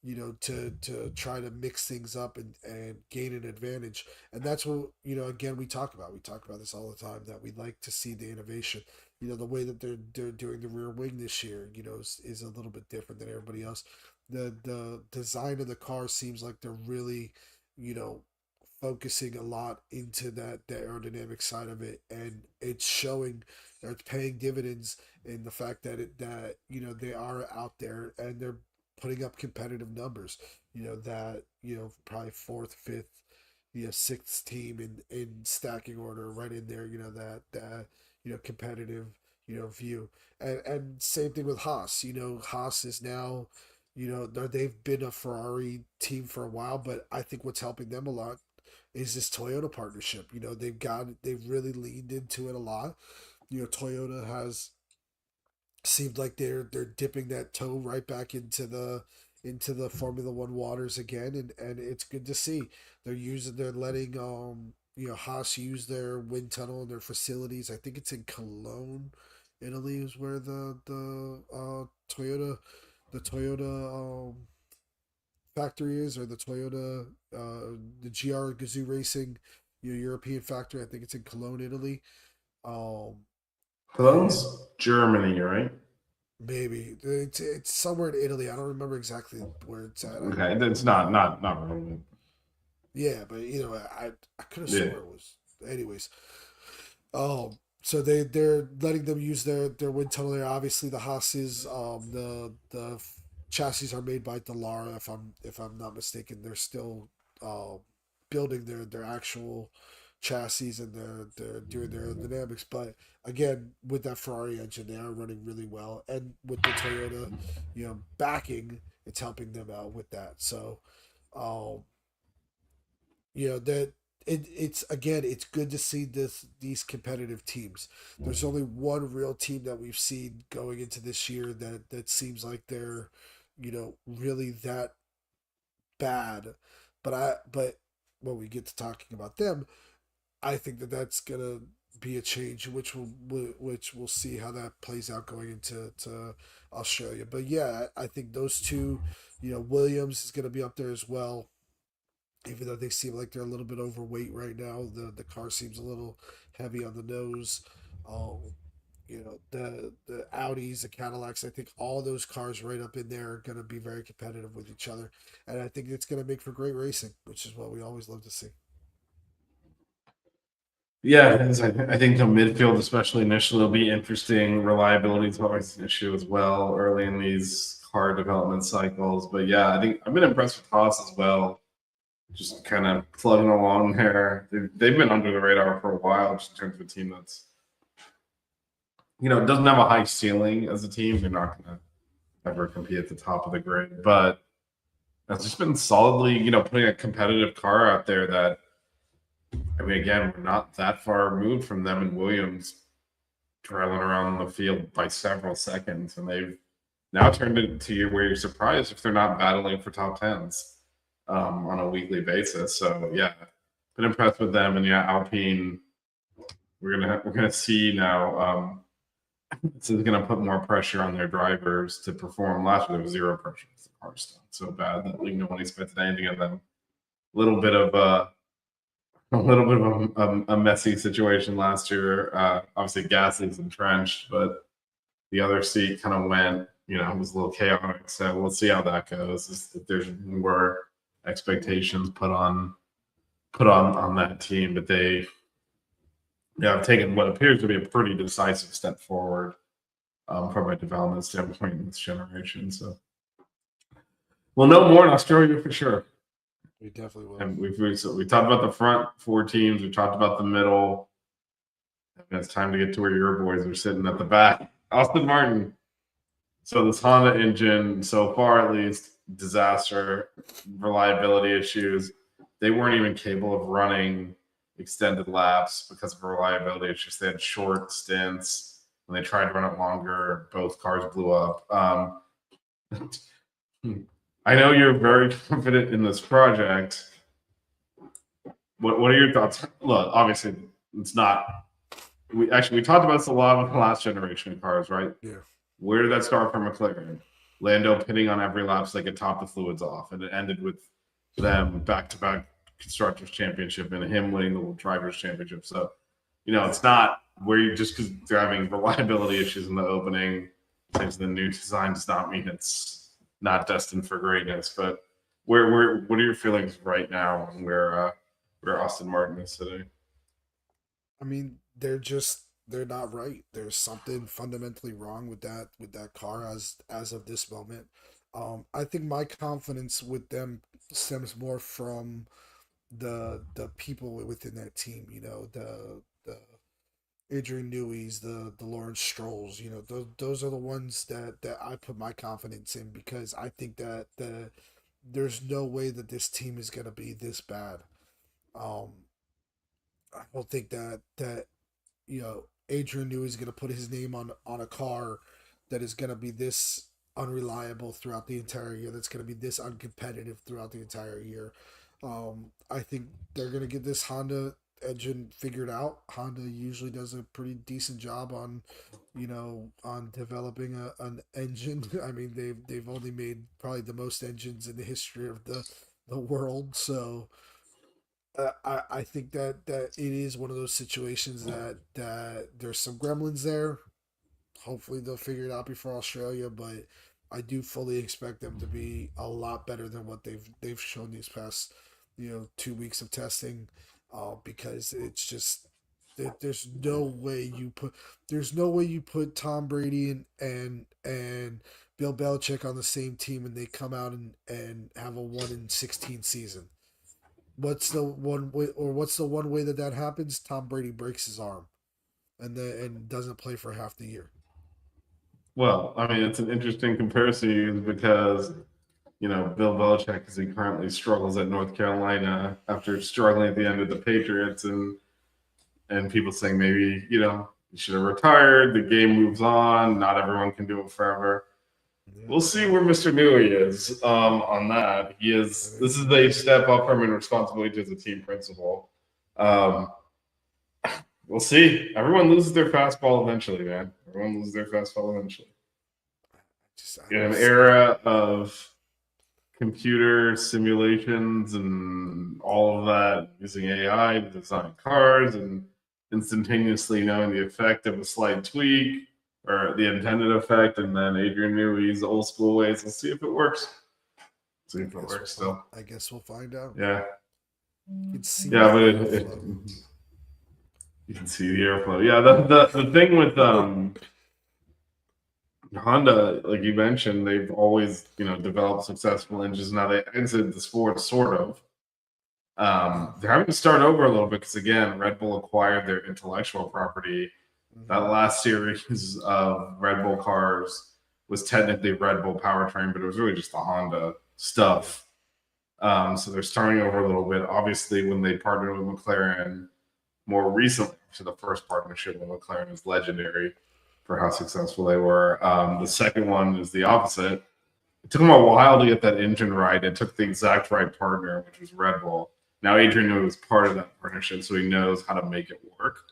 to try to mix things up and gain an advantage. And that's what, again, we talk about. We talk about this all the time, that we like to see the innovation. The way that they're doing the rear wing this year, is a little bit different than everybody else. The design of the car seems like they're really, you know, focusing a lot into the aerodynamic side of it, and it's showing, or it's paying dividends in the fact that they are out there and they're putting up competitive numbers. That probably fourth, fifth, sixth team in stacking order, right in there. That competitive view, and same thing with Haas. Haas is now, they've been a Ferrari team for a while, but I think what's helping them a lot is this Toyota partnership. They've really leaned into it a lot. Toyota has seemed like they're dipping that toe right back into the Formula One waters again, and it's good to see. They're letting Haas use their wind tunnel and their facilities. I think it's in Cologne, Italy, is where the Toyota factory is, or the Toyota the GR Gazoo Racing European factory. I think it's in Cologne, Italy. Um, Cologne's Germany, right? Maybe it's somewhere in Italy. I don't remember exactly where it's at. Okay, that's not relevant. Yeah, but I could have Yeah. sworn it was. Anyways, so they're letting them use their wind tunnel there. Obviously, the Haas's the chassis are made by Dallara. If I'm not mistaken, they're still building their actual chassis, and they're doing their aerodynamics. But again, with that Ferrari engine, they are running really well, and with the Toyota, backing, it's helping them out with that. So, um, that it's again, it's good to see these competitive teams. There's only one real team that we've seen going into this year that seems like they're, really that bad. But when we get to talking about them, I think that's gonna be a change, which we'll see how that plays out going into Australia. But yeah, I think those two, Williams is gonna be up there as well. Even though they seem like they're a little bit overweight right now, the car seems a little heavy on the nose. Um, the Audis, the Cadillacs, I think all those cars right up in there are going to be very competitive with each other, and I think it's going to make for great racing, which is what we always love to see. Yeah, I think the midfield, especially initially, will be interesting. Reliability is always an issue as well early in these car development cycles. But yeah, I think I've been impressed with Haas as well. Just kind of plugging along there. They've been under the radar for a while, just in terms of a team that's, doesn't have a high ceiling as a team. They're not going to ever compete at the top of the grid, but it's just been solidly, putting a competitive car out there that, I mean, again, we're not that far removed from them and Williams trailing around the field by several seconds, and they've now turned it to where you're surprised if they're not battling for top tens on a weekly basis. So yeah, been impressed with them, and yeah, Alpine. We're gonna see now. This is gonna put more pressure on their drivers to perform. Last year there was zero pressure. The car stunk so bad that no one expected anything of them. A little bit of a messy situation last year. Obviously, Gasly's entrenched, but the other seat kind of went. It was a little chaotic. So we'll see how that goes. If there's more expectations put on that team, but they have taken what appears to be a pretty decisive step forward from a development standpoint in this generation. So we'll know more in Australia for sure. We definitely will. And we talked about the front four teams. We talked about the middle. And it's time to get to where your boys are sitting at the back. Aston Martin. So this Honda engine, so far at least, disaster, reliability issues. They weren't even capable of running extended laps because of reliability issues. They had short stints. When they tried to run it longer, both cars blew up. I know you're very confident in this project. What are your thoughts? Look, obviously, it's not. We talked about this a lot with the last generation of cars, right? Yeah. Where did that start from McLaren? Lando pitting on every lap so they could top the fluids off, and it ended with them back-to-back constructors championship and him winning the drivers championship. So, it's not where you just because they're having reliability issues in the opening, since the new design does not mean it's not destined for greatness. But what are your feelings right now on where Aston Martin is today? I mean, they're not right. There's something fundamentally wrong with that car as of this moment. I think my confidence with them stems more from the people within that team. The Adrian Newey's, the Lawrence Strolls. Those are the ones that I put my confidence in, because I think that there's no way that this team is gonna be this bad. Um, I don't think that Adrian Newey is going to put his name on a car that is going to be this unreliable throughout the entire year. That's going to be this uncompetitive throughout the entire year. I think they're going to get this Honda engine figured out. Honda usually does a pretty decent job on developing an engine. I mean, they've only made probably the most engines in the history of the world. So I think that it is one of those situations that there's some gremlins there. Hopefully they'll figure it out before Australia, but I do fully expect them to be a lot better than what they've shown these past 2 weeks of testing, because it's just there's no way you put Tom Brady and Bill Belichick on the same team and they come out and have a 1-16 season. What's the one way that happens? Tom Brady breaks his arm, and doesn't play for half the year. Well, I mean, it's an interesting comparison because, Bill Belichick, as he currently struggles at North Carolina after struggling at the end of the Patriots, and people saying maybe, he should have retired. The game moves on. Not everyone can do it forever. Yeah. We'll see where Mr. Newey is on that. This is a step up from in responsibility as a team principal. We'll see. Everyone loses their fastball eventually, man. Everyone loses their fastball eventually. In an era of computer simulations and all of that, using AI to design cars and instantaneously knowing the effect of a slight tweak or the intended effect, and then Adrian Newey's old school ways. Let's see if it works. Still. I guess we'll find out. Yeah. You can see Yeah, but you can see the airflow. Yeah, the thing with Honda, like you mentioned, they've always developed successful engines. Now they exited the sport sort of. They're having to start over a little bit because again, Red Bull acquired their intellectual property. That last series of Red Bull cars was technically Red Bull powertrain, but it was really just the Honda stuff. So they're starting over a little bit. Obviously, when they partnered with McLaren more recently, so the first partnership with McLaren is legendary for how successful they were. The second one is the opposite. It took them a while to get that engine right. It took the exact right partner, which was Red Bull. Now Adrian Newey was part of that partnership, so he knows how to make it work.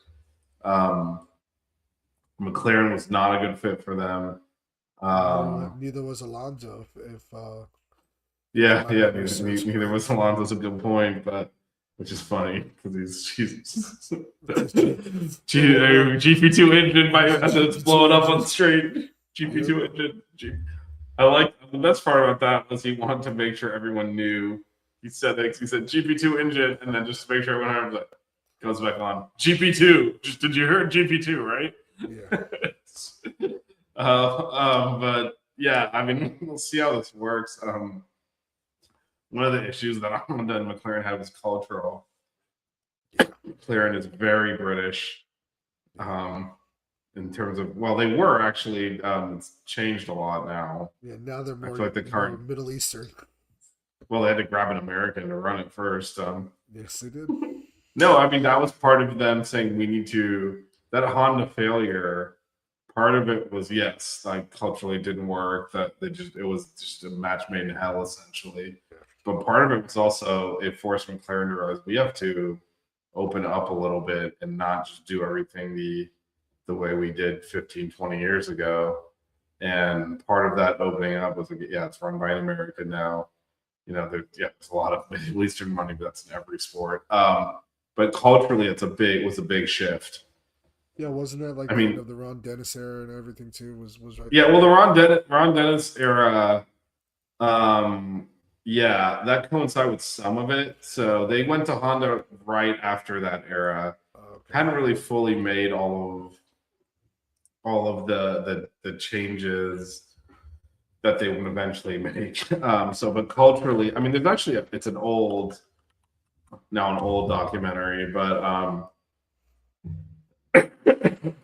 McLaren was not a good fit for them. Neither was Alonso. Neither was Alonso. That's a good point, but which is funny because he's GP2 engine as it's blowing up on the straight. GP2 engine. I like the best part about that was he wanted to make sure everyone knew. He said GP2 engine, and then just to make sure everyone heard, goes back on GP2. Did you hear GP2, right? Yeah. But yeah, I mean, we'll see how this works. One of the issues that Honda and McLaren had was cultural. McLaren is very British, in terms of they were actually. It's changed a lot now. Yeah, now they're more, more Middle Eastern. Well, they had to grab an American to run it first. Yes, they did. No, I mean that was part of them saying we need to. That Honda failure, part of it was culturally it didn't work. That it was just a match made in hell essentially. But part of it was also it forced McLaren to realize we have to open up a little bit and not just do everything the way we did 15, 20 years ago. And part of that opening up was, yeah, it's run by an American now. There's a lot of Middle Eastern money, but that's in every sport. But culturally, was a big shift. Yeah, wasn't that like I the end mean, of the Ron Dennis era and everything too? Was right. yeah, well, the Ron Dennis era, yeah, that coincided with some of it. So they went to Honda right after that era. Okay. Hadn't really fully made all of the changes that they would eventually make. But culturally, I mean, there's actually it's an old documentary, but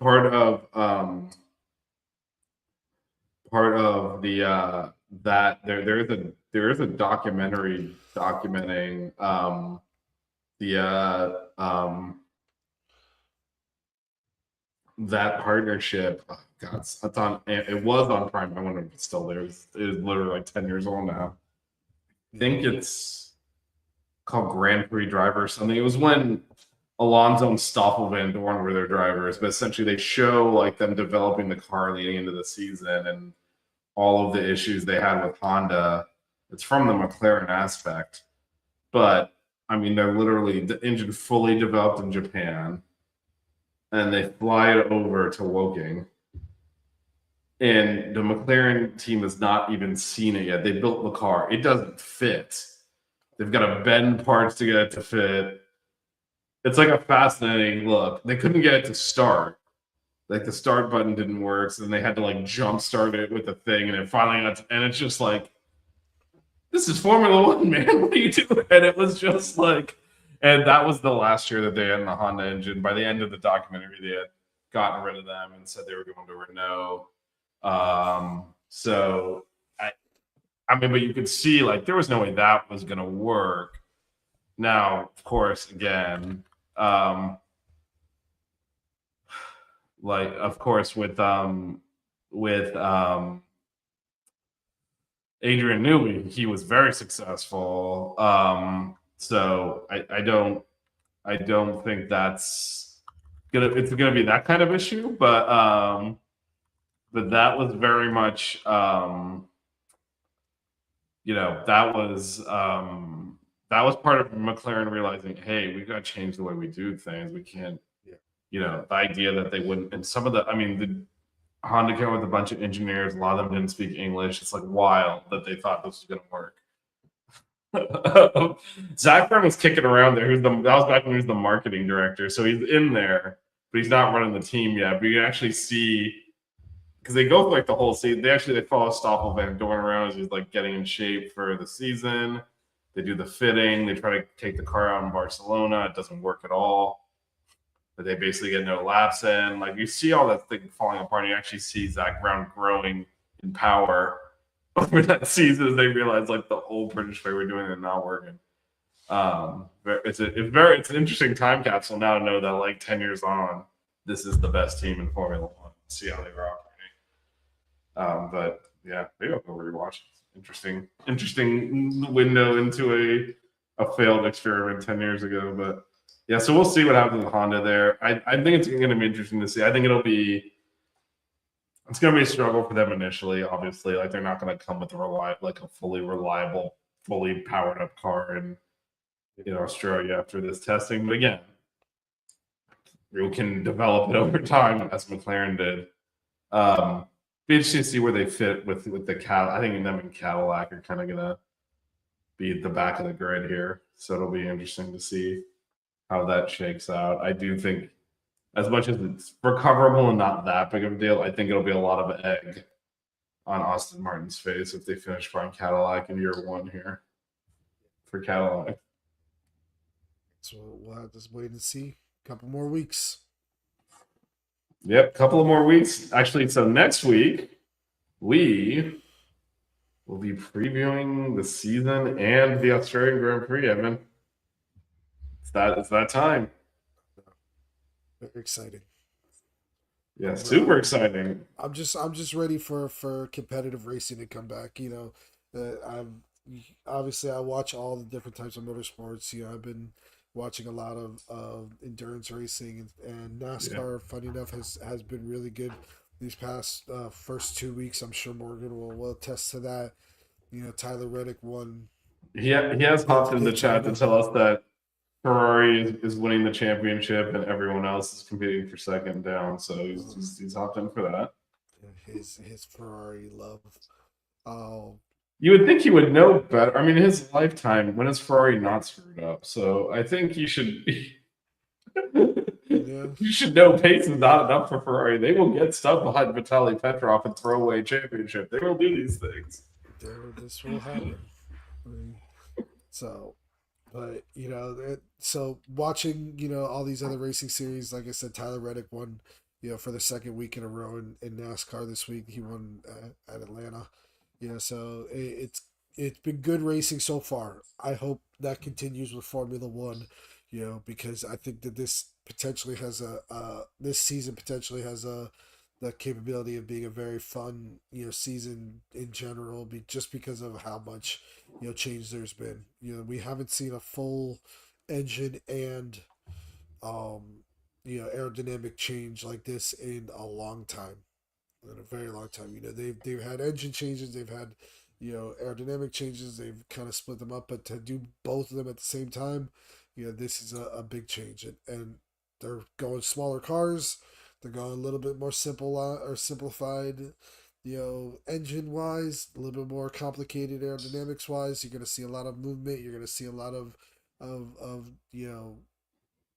part of the that there is a documentary documenting the that partnership. Oh, God, it's on. It was on Prime. I wonder if it's still there. It was literally like 10 years old now. I think it's called Grand Prix Driver or something. It was when Alonso and Stoffel Van Dorn were their drivers, but essentially they show like them developing the car leading into the season and all of the issues they had with Honda. It's from the McLaren aspect, but I mean, they're literally the engine fully developed in Japan, and they fly it over to Woking. And the McLaren team has not even seen it yet. They built the car. It doesn't fit. They've got to bend parts to get it to fit. It's like a fascinating look. They couldn't get it to start. Like the start button didn't work, so then they had to like jump start it with the thing, and it finally got and it's just like, this is Formula One, man. What are you doing? And it was just like, and that was the last year that they had the Honda engine. By the end of the documentary, they had gotten rid of them and said they were going to Renault. So I mean, but you could see like there was no way that was going to work. Now, of course, again, like of course with Adrian Newey, he was very successful. So I don't think it's gonna be that kind of issue, but that was very much that was part of McLaren realizing, hey, we've got to change the way we do things. We can't, the idea that they wouldn't, and some of the Honda came with a bunch of engineers. A lot of them didn't speak English. It's like wild that they thought this was going to work. Zach Brown was kicking around there. That was back when he was the marketing director. So he's in there, but he's not running the team yet. But you can actually see, because they go through like the whole season. They follow Stoffel Van Dorn around as he's like getting in shape for the season. They do the fitting. They try to take the car out in Barcelona. It doesn't work at all. But they basically get no laps in. Like you see all that thing falling apart. And you actually see Zach Brown growing in power over that season as they realize like the old British way we're doing it not working. It's an interesting time capsule now to know that like 10 years on, this is the best team in Formula One. See how they were operating. But yeah, maybe I'll go rewatch. Interesting window into a failed experiment 10 years ago. But yeah, so we'll see what happens with Honda there. I think it's going to be interesting to see. I think it's going to be a struggle for them initially. Obviously, like they're not going to come with a fully reliable, fully powered up car in Australia after this testing. But again, you can develop it over time as McLaren did. Be interesting to see where they fit with the Cadillac. I think them and Cadillac are kind of gonna be at the back of the grid here, so it'll be interesting to see how that shakes out. I do think, as much as it's recoverable and not that big of a deal, I think it'll be a lot of egg on Aston Martin's face if they finish buying Cadillac in year one here for Cadillac. So we'll have to wait and see. A couple more weeks. Yep, couple of more weeks. Actually, so next week we will be previewing the season and the Australian Grand Prix, Evan. It's that time. Very exciting. Yeah, super exciting. I'm just ready for competitive racing to come back. I watch all the different types of motorsports. I've been watching a lot of endurance racing and NASCAR. Funny enough, has been really good these past first 2 weeks. I'm sure Morgan will attest to that. You know, Tyler Reddick won. He has hopped in the chat to Daytona. tell us that Ferrari is winning the championship and everyone else is competing for second down. So he's hopped in for that. His Ferrari love. Oh, You would think he would know better. I mean, in his lifetime, when has Ferrari not screwed up? So I think you should. yeah. You should know pace is not enough for Ferrari. They will get stuff behind Vitaly Petrov and throw away championship. They will do these things. This will happen. So, but you know, so watching all these other racing series, like I said, Tyler Reddick won, for the second week in a row in NASCAR this week. He won at Atlanta. So it's been good racing so far. I hope that continues with Formula One. Because I think that this potentially has this season potentially has the capability of being a very fun season in general, just because of how much change there's been. We haven't seen a full engine and aerodynamic change like this in a long time, in a very long time. They've had engine changes, they've had aerodynamic changes, they've kind of split them up, but to do both of them at the same time, this is a big change, and they're going smaller cars. They're going a little bit more simple or simplified, engine wise, a little bit more complicated aerodynamics wise. You're going to see a lot of movement. You're going to see a lot of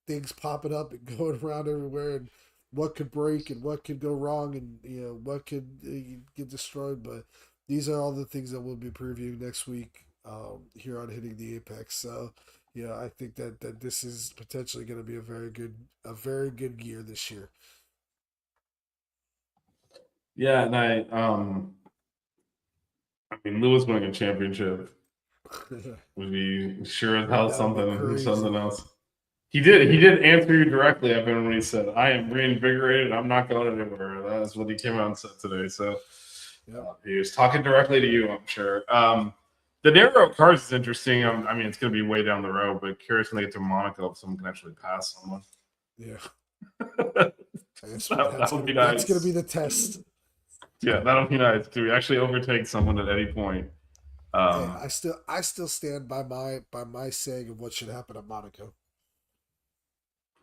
things popping up and going around everywhere, and what could break and what could go wrong, and what could get destroyed. But these are all the things that we'll be previewing next week here on Hitting the Apex. So I think that this is potentially going to be a very good year this year. Yeah, and I mean, Lewis winning a championship would be sure as hell something else. He did answer you directly, Evan, when he said, "I am reinvigorated. I'm not going anywhere." That's what he came out and said today. So he was talking directly to you, I'm sure. The narrow cars is interesting. I mean, it's going to be way down the road, but curious when they get to Monaco if someone can actually pass someone. Yeah. That's going to be the test. Yeah, that'll be nice. Do we actually overtake someone at any point? I still stand by my saying of what should happen at Monaco.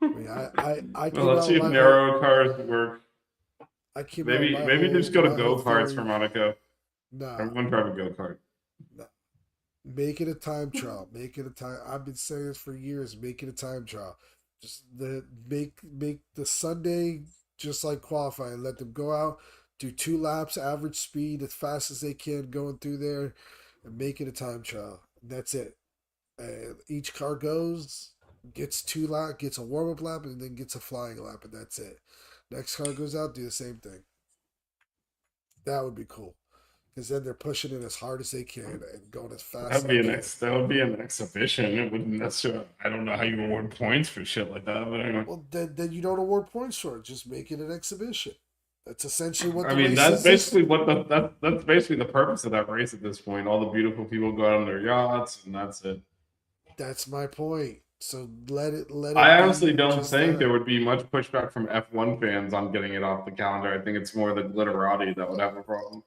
I mean, well, let's see if narrow cars work. Maybe just go to go-karts for Monaco. No. Everyone drive a go-kart. No. Make it a time trial. Make it a time. I've been saying this for years. Make it a time trial. Just make the Sunday just like qualifying. Let them go out, do 2 laps, average speed as fast as they can going through there, and make it a time trial. That's it. Each car gets 2 laps, gets a warm-up lap, and then gets a flying lap, and that's it. Next car goes out, do the same thing. That would be cool. Because then they're pushing it as hard as they can and going as fast that would be an exhibition. It wouldn't necessarily. I don't know how you award points for shit like that. But anyway. Well, then you don't award points for it. Just make it an exhibition. That's essentially what. That's basically that's basically the purpose of that race at this point. All the beautiful people go out on their yachts, and that's it. That's my point. So let it. I honestly don't think there would be much pushback from F1 fans on getting it off the calendar. I think it's more the glitterati that would have a problem.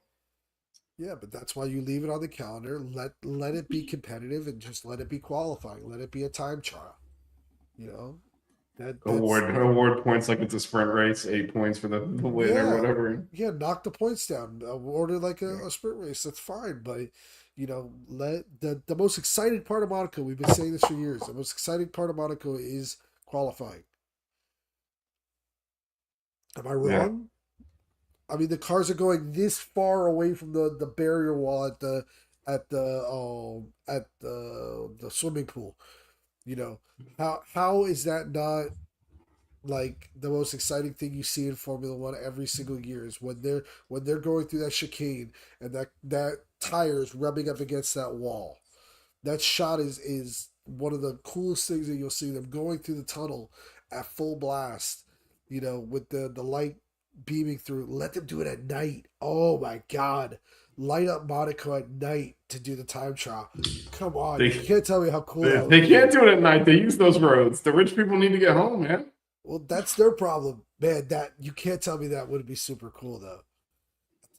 Yeah, but that's why you leave it on the calendar. Let it be competitive and just let it be qualifying. Let it be a time trial. Award points like it's a sprint race, 8 points for the win or whatever. Yeah, knock the points down. Award it like a sprint race. That's fine. But let the most exciting part of Monaco, we've been saying this for years, the most exciting part of Monaco is qualifying. Am I wrong? Yeah. I mean, the cars are going this far away from the barrier wall at the swimming pool. How is that not like the most exciting thing you see in Formula One every single year? Is when they're going through that chicane and that tire is rubbing up against that wall. That shot is one of the coolest things that you'll see, them going through the tunnel at full blast. With the light beaming through. Let them do it at night. Oh my God. Light up Monaco at night to do the time trial. Come on. You can't tell me how cool they can't do it at night. They use those roads. The rich people need to get home, man. Well, that's their problem. Man, that you can't tell me that wouldn't be super cool though.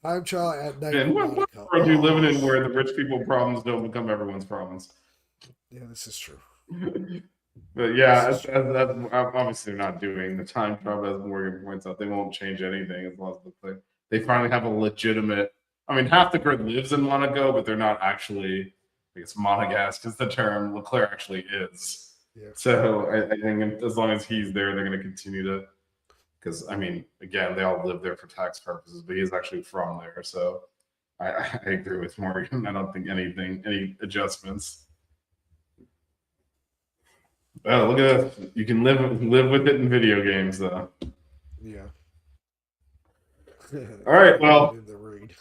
Time trial at night Man, in what Monaco. world are you living in where the rich people problems don't become everyone's problems? Yeah, this is true. But yeah, that's obviously they're not doing the time travel, as Morgan points out. They won't change anything as long as they finally have a legitimate. I mean, half the grid lives in Monaco, but they're not actually. I guess Monegasque is the term. Leclerc actually is. Yeah. So I think as long as he's there, they're going to continue to. Because I mean, again, they all live there for tax purposes, but he's actually from there. So I agree with Morgan. I don't think any adjustments. Oh, look at that! You can live with it in video games, though. Yeah. All right, well, in the raid.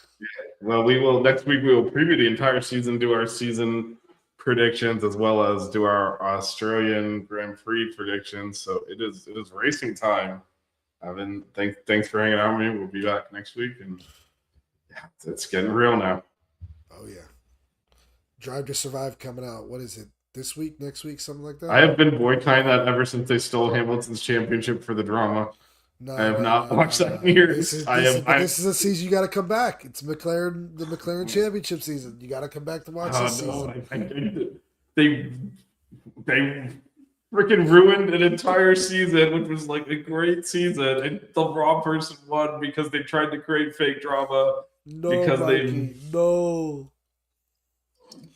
well, we will next week. We will preview the entire season, do our season predictions, as well as do our Australian Grand Prix predictions. So it is racing time. Evan, thanks for hanging out with me. We'll be back next week, and yeah, it's getting real now. Oh yeah. Drive to Survive coming out. What is it? This week, next week, something like that? I have been boycotting that ever since they stole Hamilton's championship for the drama. No, I have not watched that in years. This is a season you got to come back. It's the McLaren Championship season. You got to come back to watch this season. They freaking ruined an entire season, which was like a great season, and the wrong person won because they tried to create fake drama. No.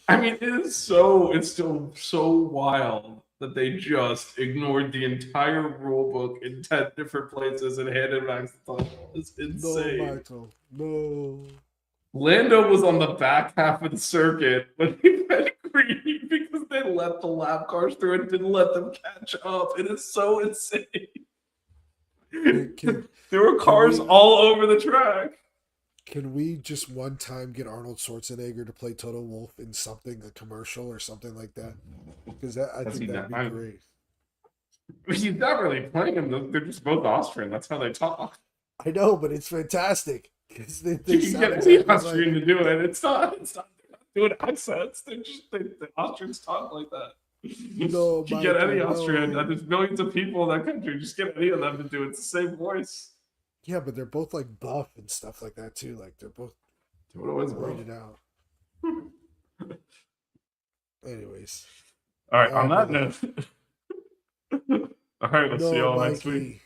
I mean, it's still so wild that they just ignored the entire rule book in 10 different places and handed Max the title. It's insane. No, Michael. No. Lando was on the back half of the circuit when he went green because they let the lap cars through and didn't let them catch up. It is so insane. There were cars all over the track. Can we just one time get Arnold Schwarzenegger to play Toto Wolff in something, a commercial or something like that? Because I think that'd be great. He's not really playing them. They're just both Austrian. That's how they talk. I know, but it's fantastic. They you can get any Austrian to do it. It's not. They're not doing accents. The Austrians talk like that. No, you get any Austrian. There's millions of people in that country. Just get any of them to do it. It's the same voice. Yeah, but they're both like buff and stuff like that too. Like they're both rated out. Anyways. All right. On that note. All right. We'll see y'all next week.